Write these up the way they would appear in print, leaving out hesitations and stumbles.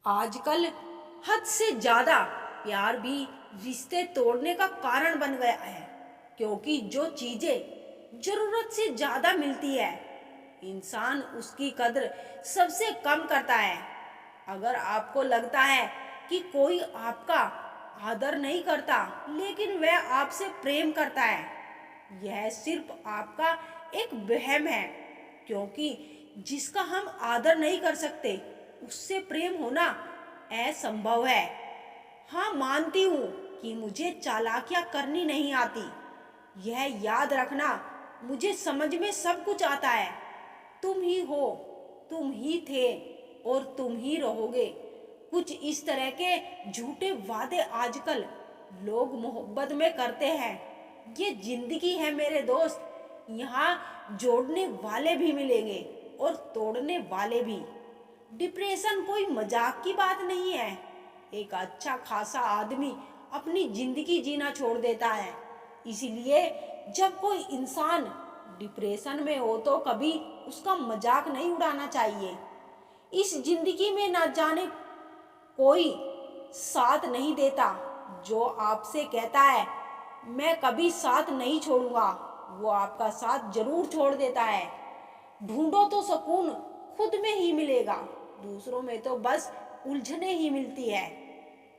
आजकल हद से ज्यादा प्यार भी रिश्ते तोड़ने का कारण बन गया है, क्योंकि जो चीजें जरूरत से ज्यादा मिलती है इंसान उसकी कद्र सबसे कम करता है। अगर आपको लगता है कि कोई आपका आदर नहीं करता लेकिन वह आपसे प्रेम करता है, यह सिर्फ आपका एक वहम है, क्योंकि जिसका हम आदर नहीं कर सकते उससे प्रेम होना असंभव है। हाँ, मानती हूँ कि मुझे चालाकियाँ करनी नहीं आती। यह याद रखना, मुझे समझ में सब कुछ आता है। तुम ही हो, तुम ही थे और तुम ही रहोगे। कुछ इस तरह के झूठे वादे आजकल लोग मोहब्बत में करते हैं। ये जिंदगी है मेरे दोस्त, यहाँ जोड़ने वाले भी मिलेंगे और तोड़ने वाले भी। डिप्रेशन कोई मजाक की बात नहीं है। एक अच्छा खासा आदमी अपनी जिंदगी जीना छोड़ देता है। इसीलिए जब कोई इंसान डिप्रेशन में हो तो कभी उसका मजाक नहीं उड़ाना चाहिए। इस जिंदगी में ना जाने कोई साथ नहीं देता। जो आपसे कहता है मैं कभी साथ नहीं छोड़ूंगा, वो आपका साथ जरूर छोड़ देता है। ढूंढो तो सुकून खुद में ही मिलेगा, दूसरों में तो बस उलझने ही मिलती है।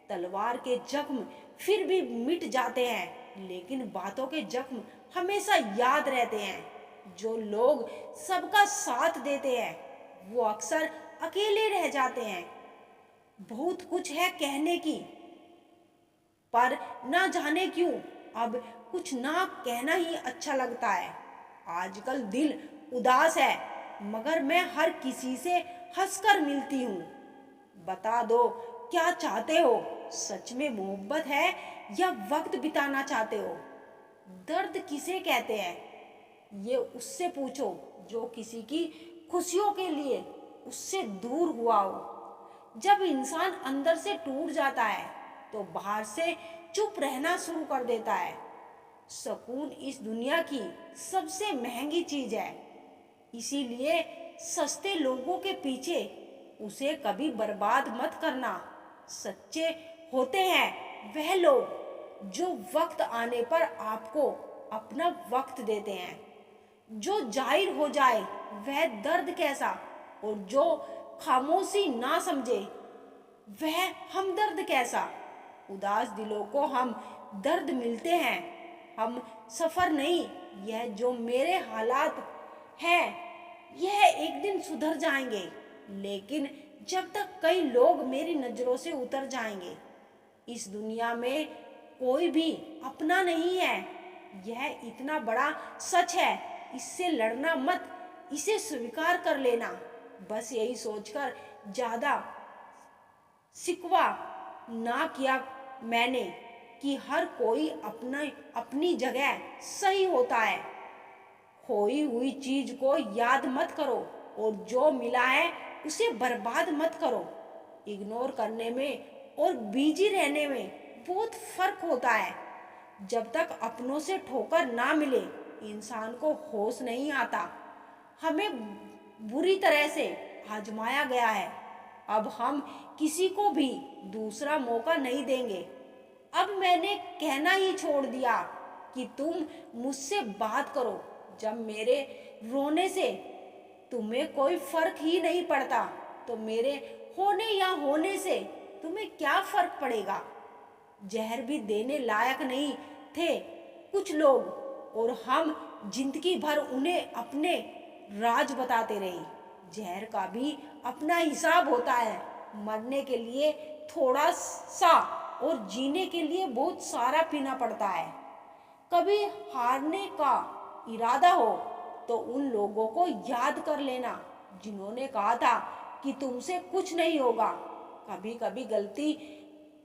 तलवार के जख्म फिर भी मिट जाते हैं, लेकिन बातों के जख्म हमेशा याद रहते हैं। जो लोग सबका साथ देते हैं वो अक्सर अकेले रह जाते हैं। बहुत कुछ है कहने की, पर ना जाने क्यों अब कुछ ना कहना ही अच्छा लगता है। आजकल दिल उदास है, मगर मैं हर किसी से हंसकर मिलती हूँ। बता दो क्या चाहते हो, सच में मोहब्बत है या वक्त बिताना चाहते हो? दर्द किसे कहते हैं ये उससे पूछो जो किसी की खुशियों के लिए उससे दूर हुआ हो। जब इंसान अंदर से टूट जाता है तो बाहर से चुप रहना शुरू कर देता है। सुकून इस दुनिया की सबसे महंगी चीज है, इसीलिए सस्ते लोगों के पीछे उसे कभी बर्बाद मत करना। सच्चे होते हैं वह लोग जो वक्त आने पर आपको अपना वक्त देते हैं। जो जाहिर हो जाए वह दर्द कैसा, और जो खामोशी ना समझे वह हमदर्द कैसा। उदास दिलों को हम दर्द मिलते हैं, हम सफर नहीं। यह जो मेरे हालात हैं यह एक दिन सुधर जाएंगे, लेकिन जब तक कई लोग मेरी नजरों से उतर जाएंगे। इस दुनिया में कोई भी अपना नहीं है, यह इतना बड़ा सच है। इससे लड़ना मत, इसे स्वीकार कर लेना। बस यही सोचकर ज्यादा शिकवा ना किया मैंने कि हर कोई अपना अपनी जगह सही होता है। खोई हुई चीज को याद मत करो और जो मिला है उसे बर्बाद मत करो। इग्नोर करने में और बिजी रहने में बहुत फर्क होता है। जब तक अपनों से ठोकर ना मिले इंसान को होश नहीं आता। हमें बुरी तरह से आजमाया गया है, अब हम किसी को भी दूसरा मौका नहीं देंगे। अब मैंने कहना ही छोड़ दिया कि तुम मुझसे बात करो। जब मेरे रोने से तुम्हें कोई फर्क ही नहीं पड़ता तो मेरे होने या होने से तुम्हें क्या फर्क पड़ेगा? जहर भी देने लायक नहीं थे कुछ लोग, और हम जिंदगी भर उन्हें अपने राज बताते रहे। जहर का भी अपना हिसाब होता है। मरने के लिए थोड़ा सा और जीने के लिए बहुत सारा पीना पड़ता है। कभी हारने का इरादा हो तो उन लोगों को याद कर लेना जिन्होंने कहा था कि तुमसे कुछ नहीं होगा। कभी कभी गलती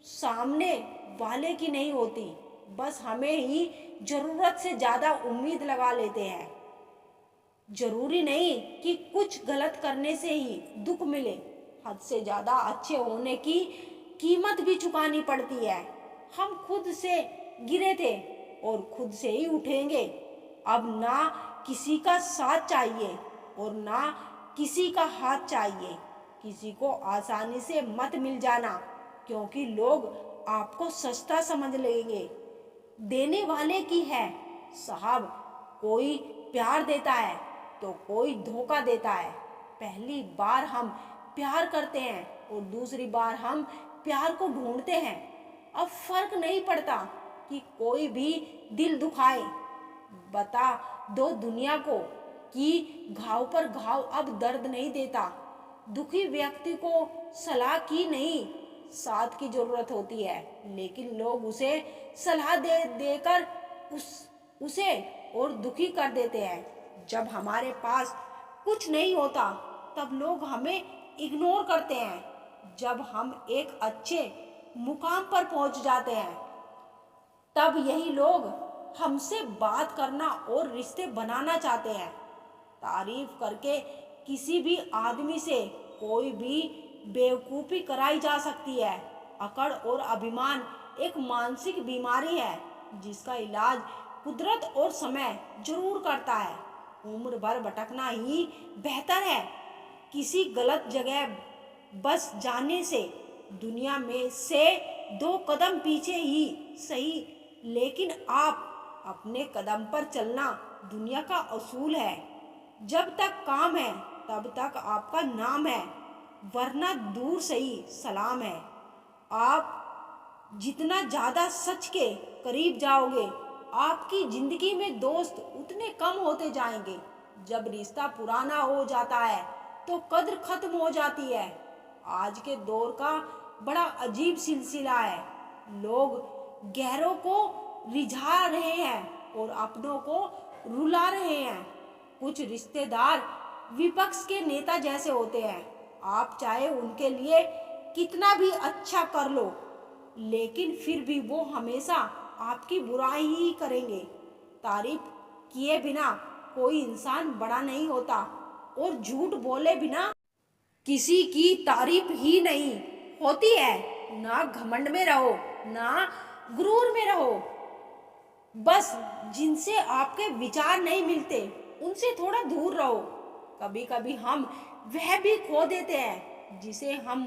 सामने वाले की नहीं होती, बस हमें ही जरूरत से ज्यादा उम्मीद लगा लेते हैं। जरूरी नहीं कि कुछ गलत करने से ही दुख मिले, हद से ज्यादा अच्छे होने की कीमत भी चुकानी पड़ती है। हम खुद से गिरे थे और खुद से ही उठेंगे। अब ना किसी का साथ चाहिए और ना किसी का हाथ चाहिए। किसी को आसानी से मत मिल जाना, क्योंकि लोग आपको सस्ता समझ लेंगे। देने वाले की है साहब, कोई प्यार देता है तो कोई धोखा देता है। पहली बार हम प्यार करते हैं और दूसरी बार हम प्यार को ढूंढते हैं। अब फर्क नहीं पड़ता कि कोई भी दिल दुखाए। बता दो दुनिया को कि घाव पर घाव अब दर्द नहीं देता। दुखी व्यक्ति को सलाह की नहीं, साथ की जरूरत होती है, लेकिन लोग उसे सलाह दे देकर उसे और दुखी कर देते हैं। जब हमारे पास कुछ नहीं होता तब लोग हमें इग्नोर करते हैं। जब हम एक अच्छे मुकाम पर पहुंच जाते हैं तब यही लोग हमसे बात करना और रिश्ते बनाना चाहते हैं। तारीफ करके किसी भी आदमी से कोई भी बेवकूफ़ी कराई जा सकती है। अकड़ और अभिमान एक मानसिक बीमारी है जिसका इलाज कुदरत और समय जरूर करता है। उम्र भर भटकना ही बेहतर है किसी गलत जगह बस जाने से। दुनिया में से 2 कदम पीछे ही सही, लेकिन आप अपने कदम पर चलना दुनिया का असूल है। जब तक काम है तब तक आपका नाम है, वरना दूर सही सलाम है। आप जितना ज़्यादा सच के करीब जाओगे, आपकी ज़िंदगी में दोस्त उतने कम होते जाएंगे। जब रिश्ता पुराना हो जाता है तो कद्र खत्म हो जाती है। आज के दौर का बड़ा अजीब सिलसिला है। लोग गैरों को रिझा रहे हैं और अपनों को रुला रहे हैं। कुछ रिश्तेदार विपक्ष के नेता जैसे होते हैं। आप चाहे उनके लिए कितना भी अच्छा कर लो, लेकिन फिर भी वो हमेशा आपकी बुराई ही करेंगे। तारीफ किए बिना कोई इंसान बड़ा नहीं होता और झूठ बोले बिना किसी की तारीफ ही नहीं होती है। ना घमंड में रहो, ना गुरूर में रहो। बस जिनसे आपके विचार नहीं मिलते उनसे थोड़ा दूर रहो। कभी कभी हम वह भी खो देते हैं जिसे हम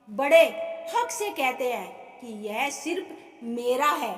बड़े हक से कहते हैं कि यह सिर्फ मेरा है।